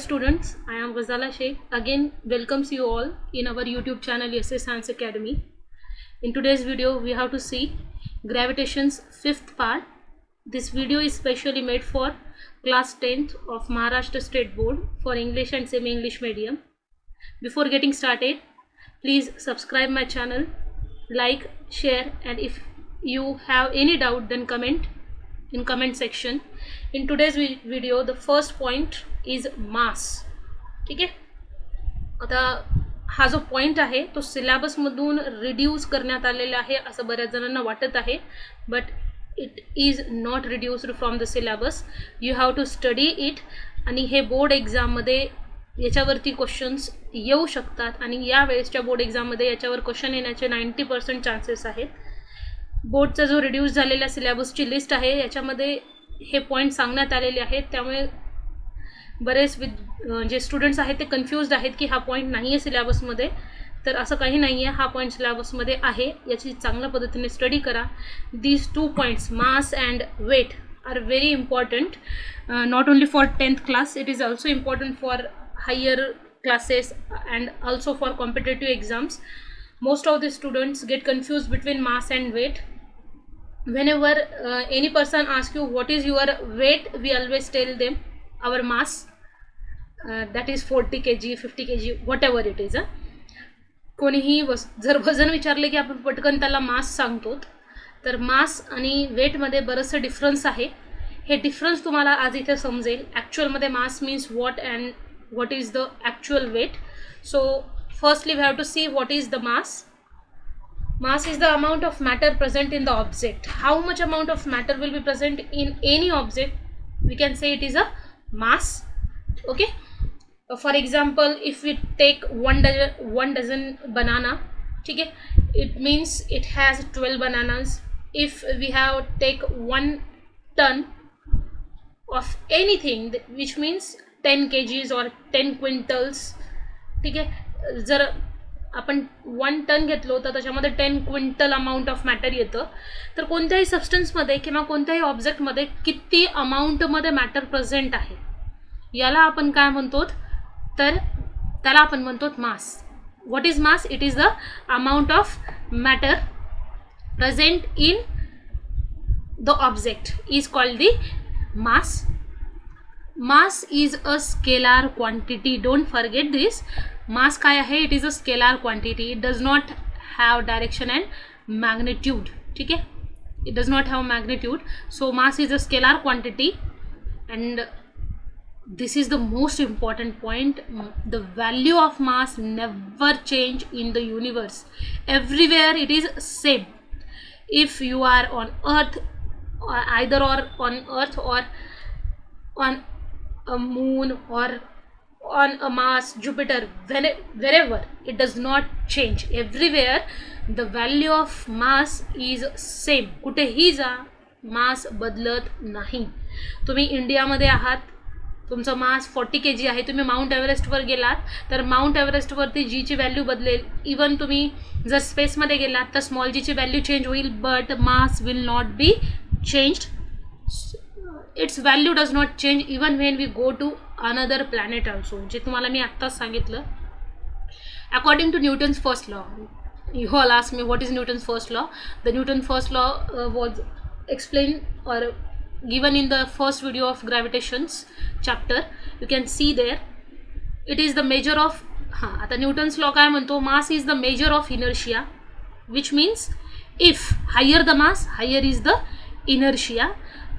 students, I am Ghazala Sheikh. Again, welcomes you all in our YouTube channel SS Science Academy. In today's video, we have to see gravitation's fifth part. This video is specially made for class 10th of Maharashtra State Board for English and Semi-English medium. Before getting started, please subscribe my channel, like, share, and if you have any doubt, then comment in comment section. In today's video, the first point is mass. ठीक आहे, आता हा जो point आहे तो syllabus मधून reduce करण्यात आलेला आहे असं बऱ्याच जणांना वाटत आहे, but it is not reduced from the syllabus. You have to study it. आणि हे बोर्ड एक्झाममध्ये याच्यावरती क्वेश्चन्स येऊ शकतात आणि या वेळेसच्या बोर्ड एक्झाममध्ये याच्यावर क्वेश्चन येण्याचे 90% चान्सेस आहेत. बोर्डचा जो रिड्यूस झालेल्या सिलेबसची लिस्ट आहे याच्यामध्ये हे पॉईंट सांगण्यात आलेले आहेत. त्यामुळे बरेच जे स्टुडंट्स आहेत ते कन्फ्युज्ड आहेत की हा पॉईंट नाही आहे सिलेबसमध्ये. तर असं काही नाही आहे, हा पॉईंट सिलेबसमध्ये आहे. याची चांगल्या पद्धतीने स्टडी करा. These two points, mass and weight, are very important, not only for 10th class, it is also important for higher classes and also for competitive exams. Most of the students get confused between mass and weight. Whenever any person asks you what is your weight, we always tell them our mass, that is 40 kg, 50 kg, whatever it is. कोणीही जर वजन विचारले की आपण पटकन त्याला मास सांगतो. तर मास आणि वेटमध्ये बरंचसं डिफरन्स आहे. हे डिफरन्स तुम्हाला आज इथे समजेल. ॲक्च्युअलमध्ये mass means what and what is the actual weight. So firstly we have to see what is the mass. Mass is the amount of matter present in the object. How much amount of matter will be present in any object, we can say it is a mass. Okay, for example, if we take one dozen banana, okay, it means it has 12 bananas. If we have take 1 ton of anything, which means 10 kgs or 10 quintals. ठीक आहे, जर आपण 1 ton घेतलो तर त्याच्यामध्ये 10 quintal amount of matter येतं. तर कोणत्याही सबस्टन्समध्ये किंवा कोणत्याही ऑब्जेक्टमध्ये किती अमाऊंटमध्ये मॅटर प्रेझेंट आहे याला आपण काय म्हणतो, तर त्याला आपण म्हणतो mass. What is mass? It is the amount of matter present in the object is called the mass. Mass is a scalar quantity. Don't forget this. Mass काय आहे? It is a scalar quantity. It does not have direction and magnitude. ठीक आहे? It does not have magnitude. So mass is a scalar quantity, and this is the most important point. The value of mass never change in the universe. Everywhere it is same. If you are on Earth, either or on Earth or on a moon or on a Mars, Jupiter, wherever, it does not change. Everywhere the value of mass is same. कुठेही जा, मास बदलत नाही. तुम्ही इंडियामध्ये आहात, तुमचं मास 40 kg आहे, तुम्ही माउंट एव्हरेस्टवर गेलात तर माउंट एव्हरेस्टवरती जीची व्हॅल्यू बदलेल. इवन तुम्ही जर स्पेसमध्ये गेलात तर स्मॉल जीची व्हॅल्यू चेंज होईल, but mass will not be changed. Its value does not change even when we go to another planet also, जे तुम्हाला मी आत्ताच सांगितलं. According to Newton's first law, you all ask me what is Newton's first law. The Newton first law was explain और given in the first video of gravitations chapter. You can see there it is the measure of आता Newton's law काय म्हणतो, mass is the measure of inertia, which means if higher the mass, higher is the inertia.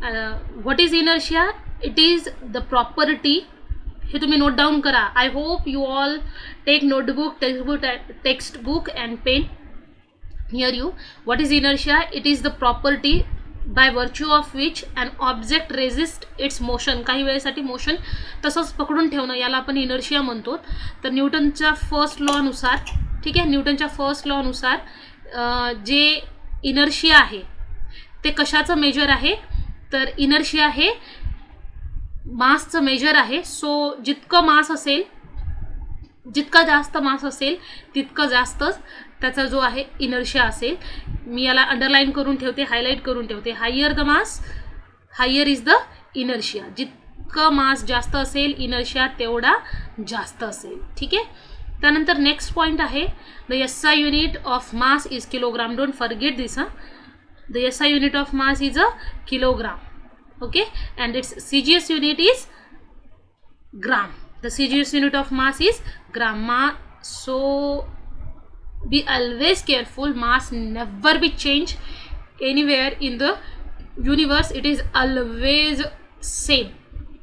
What is inertia? It is the property. हे तुम्ही note down करा. I hope you all take notebook, textbook and pen. Here you, what is inertia? It is the property by virtue of which an object resist its motion. काही वेळेसाठी motion तसंच पकडून ठेवणं याला आपण इनर्शिया म्हणतो. तर न्यूटनच्या फर्स्ट लॉनुसार, ठीक आहे, न्यूटनच्या फर्स्ट लॉनुसार जे इनर्शिया आहे ते कशाचं मेजर आहे, तर इनर्शिया हे मासचं मेजर आहे. सो जितकं मास असेल, जितका जास्त मास असेल तितकं जास्तच त्याचा जो आहे इनर्शिया असेल. मी याला अंडरलाईन करून ठेवते, हायलाईट करून ठेवते. Higher the mass, higher is the inertia. जितकं मास जास्त असेल इनर्शिया तेवढा जास्त असेल. ठीक आहे. त्यानंतर नेक्स्ट पॉईंट आहे the SI unit of mass is kilogram. Don't forget this. The SI unit of mass is a kilogram. Okay, and its CGS unit is gram. The CGS unit of mass is gram. So be always careful, mass never be changed anywhere in the universe. It is always same.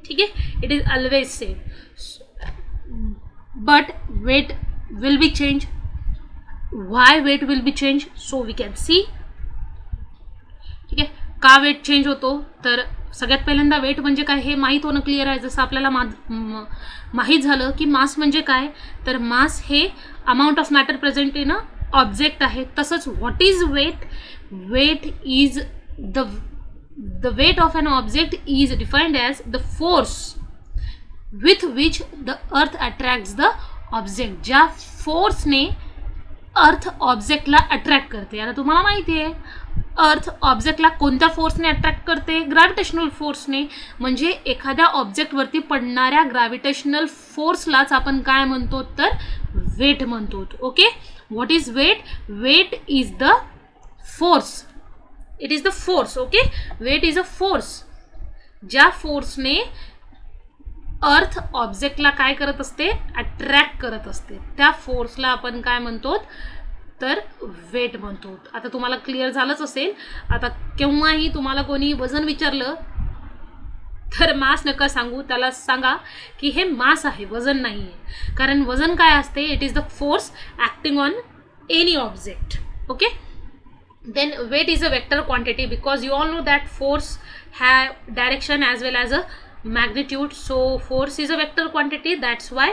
ठीक है, it is always same. But weight will be changed. Why weight will be changed? So we can see. ठीक आहे, का wait change होतो? तर सगळ्यात पहिल्यांदा wait म्हणजे काय हे माहीत होणं क्लिअर आहे. जसं आपल्याला माहीत झालं की मास म्हणजे काय, तर मास हे amount of matter present in a object आहे. तसंच what is weight? Weight is the weight of an object is defined as the force with which the earth attracts the object. ज्या फोर्सने अर्थ ऑब्जेक्टला अट्रॅक्ट करते. आता तुम्हाला माहिती आहे अर्थ ऑब्जेक्टला कोणत्या फोर्सने अट्रॅक्ट करते? ग्रॅव्हिटेशनल फोर्सने. म्हणजे एखाद्या ऑब्जेक्टवरती पडणाऱ्या ग्रॅव्हिटेशनल फोर्सलाच आपण काय म्हणतो? तर वेट म्हणतो. Okay, what is weight? Weight is the force. It is the force. Okay, weight is a force. ज्या फोर्सने अर्थ ऑब्जेक्टला काय करत असते? अट्रॅक्ट करत असते. त्या फोर्सला आपण काय म्हणतो? तर वेट म्हणतो. आता तुम्हाला क्लिअर झालंच असेल. आता केव्हाही तुम्हाला कोणी वजन विचारलं तर मास नका सांगू, त्याला सांगा की हे मास आहे, वजन नाही आहे. कारण वजन काय असते? It is the force acting on any object. Okay, then weight is a vector quantity because you all know that force have direction as well as a magnitude. So force is a vector quantity, that's why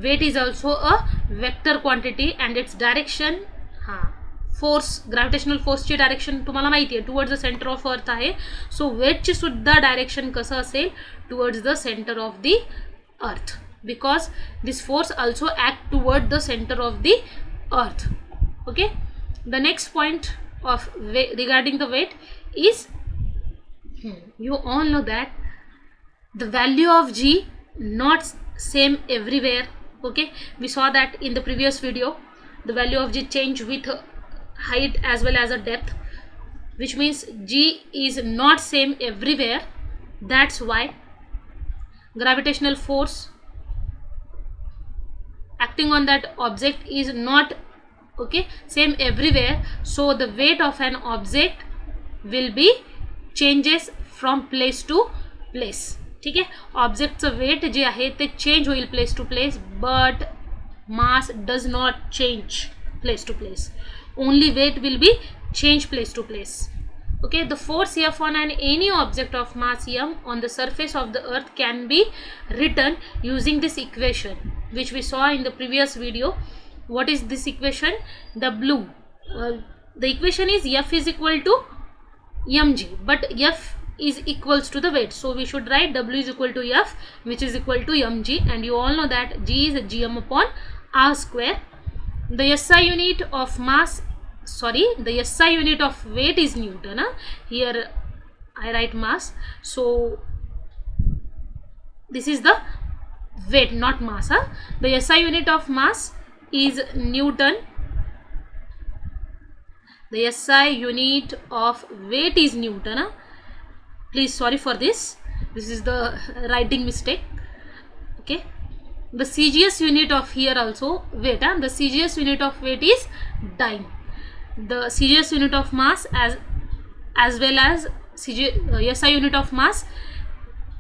weight is also a vector quantity and its direction force, gravitational force ची direction तुम्हाला माहिती आहे towards the centre of earth आहे. So वेटची सुद्धा direction कसं असेल? Towards the centre of the earth, because this force also act toward the centre of the earth. Okay, the next point of regarding the weight is you all know that the value of G not same everywhere. Okay, we saw that in the previous video. The value of G change with height as well as a depth, which means G is not same everywhere. That's why gravitational force acting on that object is not same everywhere. So the weight of an object will be changes from place to place. ठीक आहे, ऑब्जेक्टचं wait जे आहे ते change होईल place to place, but mass does not change place to place. Only weight will be change place to place. Okay, the force F on any object of mass m on the surface of the earth can be written using this equation which we saw in the previous video. What is this equation? W. The equation is F is equal to mg, but F is equals to the weight, so we should write W is equal to F, which is equal to mg, and you all know that G is gm upon r square. The SI unit of mass, the SI unit of weight is Newton. Here I write mass, so this is the weight, not mass. The SI unit of mass is Newton. The SI unit of weight is Newton. Please, sorry for this. This is the writing mistake. Okay. The CGS unit of here also weight. The CGS unit of weight is dyne. The CGS unit of mass as well as SI unit of mass.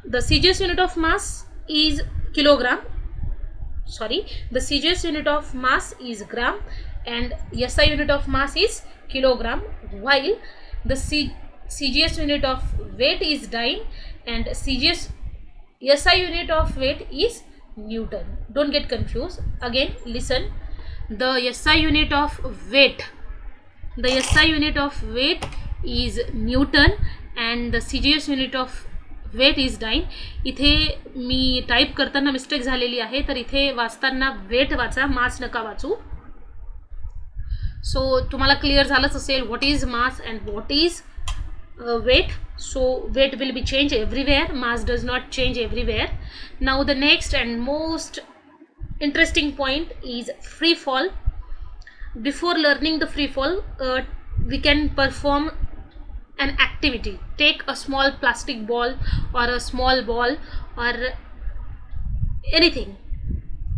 The CGS unit of mass is kilogram. The CGS unit of mass is gram and SI unit of mass is kilogram, while the CGS unit of weight is dyne and SI unit of weight is Newton. Don't get confused. Again, listen. The SI unit of weight is Newton and the CGS unit of weight is dyne. इथे मी type करताना mistake झालेली आहे, तर इथे वाचताना wait वाचा, मास नका वाचू. सो तुम्हाला क्लिअर झालंच असेल what is mass and what is weight. so weight will be changed everywhere, mass does not change everywhere. Now the next and most interesting point is free fall. Before learning the free fall, we can perform an activity. Take a small plastic ball or a small ball or anything,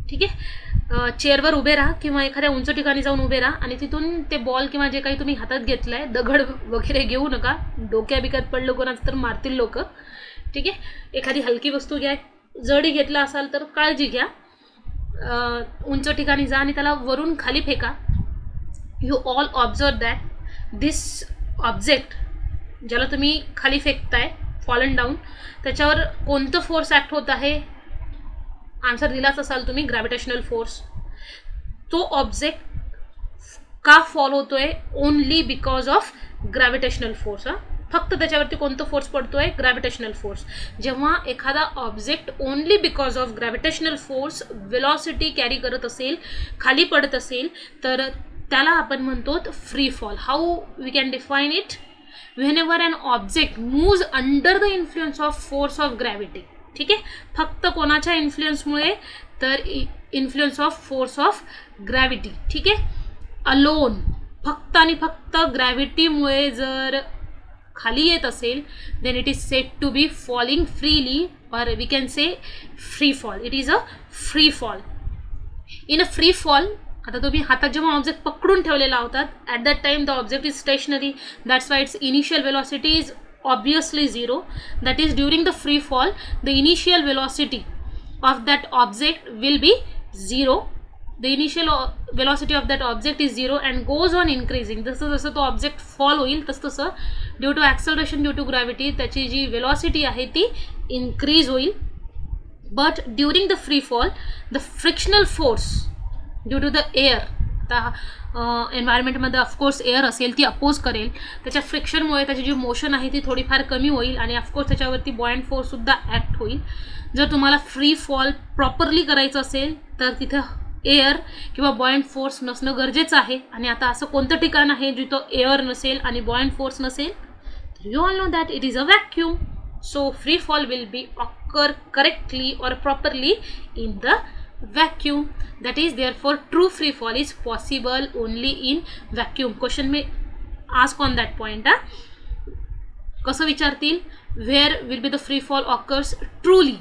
ठीक आहे. चेअरवर उभे राहा किंवा एखाद्या उंच ठिकाणी जाऊन उभे राहा आणि तिथून ते बॉल किंवा जे काही तुम्ही हातात घेतलंय, दगड वगैरे घेऊ नका, डोक्या बिक्यात पडलं कोणाचं तर मारतील लोक, ठीक आहे. एखादी हलकी वस्तू घ्या, जडी घेतला असाल तर काळजी घ्या. उंच ठिकाणी जा आणि त्याला वरून खाली फेका. You all observe that this object ज्याला तुम्ही खाली फेकताय, फॉलन डाऊन, त्याच्यावर कोणतं फोर्स ॲक्ट होत आहे? आन्सर दिलाच असाल तुम्ही, ग्रॅव्हिटेशनल फोर्स. तो ऑब्जेक्ट का फॉल होतोय? Only because of gravitational force. फक्त त्याच्यावरती कोणतं फोर्स पडतोय? Gravitational force. जेव्हा एखादा object only because of gravitational force velocity carry करत असेल, खाली पडत असेल, तर त्याला आपण म्हणतो free fall. How we can define it? whenever an object moves under the influence of force of gravity. ठीक आहे. फक्त कोणाच्या इन्फ्लुएन्समुळे? तर influence of force of gravity. ठीक आहे. अलोन, फक्त आणि फक्त ग्रॅव्हिटीमुळे जर खाली येत असेल, then it is said to be falling freely, और we can say free fall. It is a free fall. In a free fall, आता तुम्ही हातात जेव्हा ऑब्जेक्ट पकडून ठेवलेला होतात, at that time the object is stationary, that's why its initial velocity is obviously zero. That is, during the free fall, the initial velocity of that object will be zero. The initial velocity of that object is zero and goes on increasing. जसं तो object fall होईल तसं due to acceleration, due to gravity, त्याची जी velocity आहे ती increase होईल. But during the free fall, the frictional force due to the air, आता एन्व्हायरमेंटमध्ये ऑफकोर्स एअर असेल, ती अपोज करेल, त्याच्या फ्रिक्शनमुळे त्याची जी मोशन आहे ती थोडीफार कमी होईल आणि ऑफकोर्स त्याच्यावरती बॉयंट फोर्ससुद्धा ॲक्ट होईल. जर तुम्हाला फ्री फॉल प्रॉपरली करायचं असेल तर तिथं एअर किंवा बॉयंट फोर्स नसणं गरजेचं आहे. आणि आता असं कोणतं ठिकाण आहे जिथं एअर नसेल आणि बॉयंट फोर्स नसेल? तर you all know that it is a vacuum. So free fall will be occur correctly or properly in the vacuum. That is, therefore true free fall is possible only in vacuum. Question may ask on that point. कसं विचारतील? Where will be the free fall occurs truly?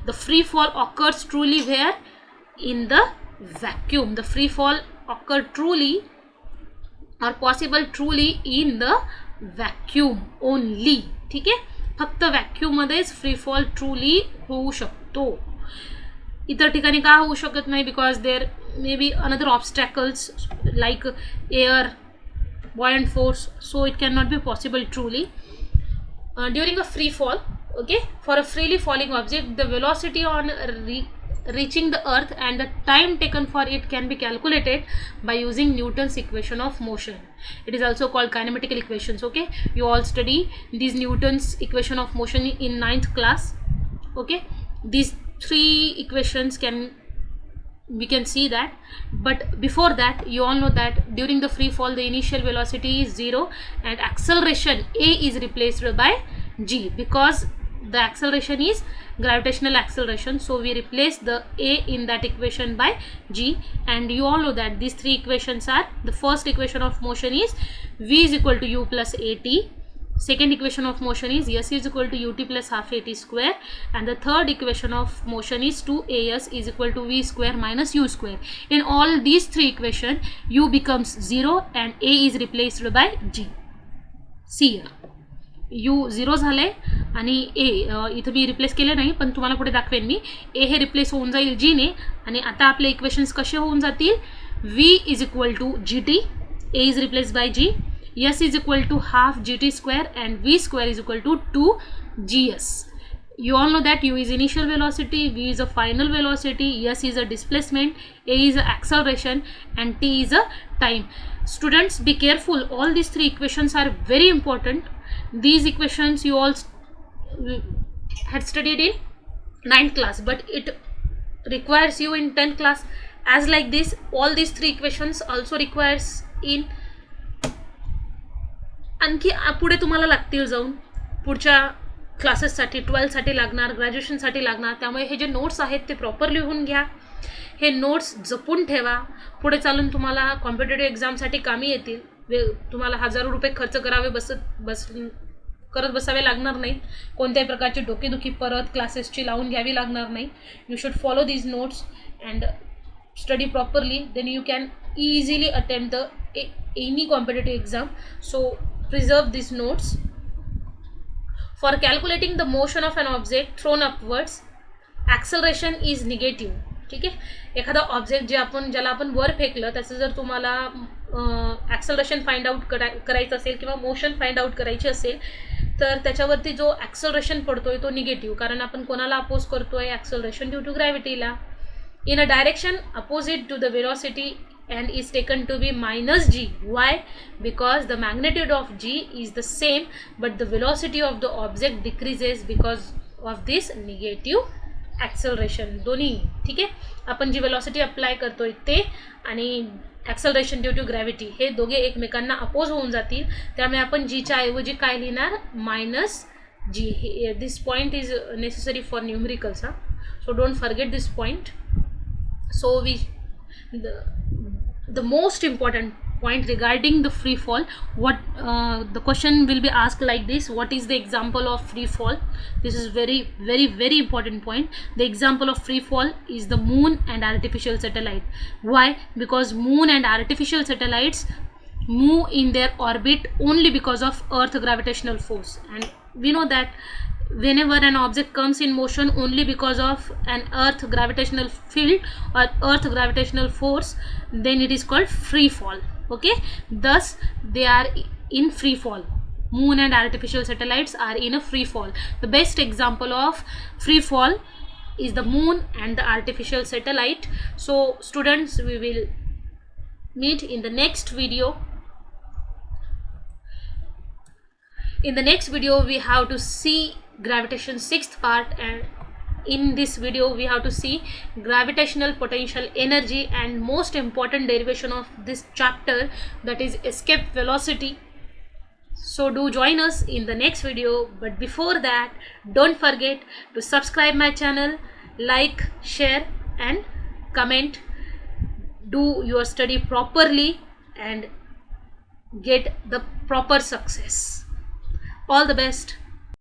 The free fall occurs truly where? In the vacuum. The free fall occur truly or possible truly in the vacuum only. ठीक आहे. फक्त vacuum मध्येच free fall truly होऊ शकतो. इतर ठिकाणी का होऊ शकत नाही? Because there may be another obstacles like air, buoyant force, so it cannot be possible truly. During a free fall, okay, for a freely falling object, the velocity on reaching the earth and the time taken for it can be calculated by using Newton's equation of motion. It is also called kinematical equations. Okay, you all study these Newton's equation of motion in 9th class. Okay, these three equations we can see that, but before that you all know that during the free fall the initial velocity is 0 and acceleration a is replaced by g, because the acceleration is gravitational acceleration, so we replace the a in that equation by g. And you all know that these three equations are: the first equation of motion is v is equal to u plus at, second equation of motion is s is equal to ut plus half at square, and the third equation of motion is 2as is equal to v square minus u square. In all these three equations, u becomes 0 and a is replaced by g. See here, u 0 झाले आणि a इथं मी replace केले नाही, पण तुम्हाला पुढे दाखवेन मी. a hey replace होऊन जाईल g ने, आणि आता आपले इक्वेशन्स कसे होऊन जातील? v is equal to gt, a is replaced by g, s is equal to half gt square, and v square is equal to 2gs. You all know that u is initial velocity, v is a final velocity, s is a displacement, a is a acceleration, and t is a time. Students, be careful, all these three equations are very important. These equations you all had studied in 9th class, but it requires you in 10th class. As like this, all these three equations also requires in आणखी पुढे तुम्हाला लागतील जाऊन. पुढच्या क्लासेससाठी 12th लागणार, ग्रॅज्युएशनसाठी लागणार. त्यामुळे हे जे notes आहेत ते प्रॉपर लिहून घ्या. हे नोट्स जपून ठेवा. पुढे चालून तुम्हाला कॉम्पिटेटिव्ह एक्झामसाठी कामी येतील. तुम्हाला हजारो रुपये खर्च करावे करत बसावे लागणार नाही. कोणत्याही प्रकारची डोकेदुखी परत क्लासेसची लावून घ्यावी लागणार नाही. You should follow these notes and study properly, then you can easily attempt any competitive exam. So preserve these notes. For calculating the motion of an object thrown upwards, acceleration is negative. ठीक आहे. एखादा object ज्याला आपण वर फेकलं त्याचं जर तुम्हाला acceleration find out करायचं असेल किंवा मोशन फाइंड आउट करायची असेल तर त्याच्यावरती जो ॲक्सलरेशन पडतोय तो निगेटिव्ह, कारण आपण कोणाला अपोज करतोय, ॲक्सलरेशन ड्यू टू ग्रॅव्हिटीला. In a direction opposite to the velocity and is taken to be minus g. Why? Because the magnitude of g is the same but the velocity of the object decreases because of this negative acceleration. दोन्ही ठीक आहे. आपण जी velocity apply करतोय ते आणि acceleration due to gravity हे दोघे एकमेकांना oppose होऊन जातील. त्यामुळे आपण जीच्या ऐवजी काय लिहिणार, minus g. This point is necessary for numericals. So don't forget this point. So the most important point regarding the free fall, what the question will be asked like this: what is the example of free fall? This is very important point. The example of free fall is the moon and artificial satellite. Why? Because moon and artificial satellites move in their orbit only because of earth gravitational force, and we know that whenever an object comes in motion only because of an earth gravitational field or earth gravitational force, then it is called free fall. Okay, thus they are in free fall. Moon and artificial satellites are in a free fall. The best example of free fall is the moon and the artificial satellite. So students, we will meet in the next video. In the next video we have to see gravitation 6th part, and in this video we have to see gravitational potential energy and most important derivation of this chapter, that is escape velocity. So do join us in the next video, but before that don't forget to subscribe my channel, like, share and comment. Do your study properly and get the proper success. All the best.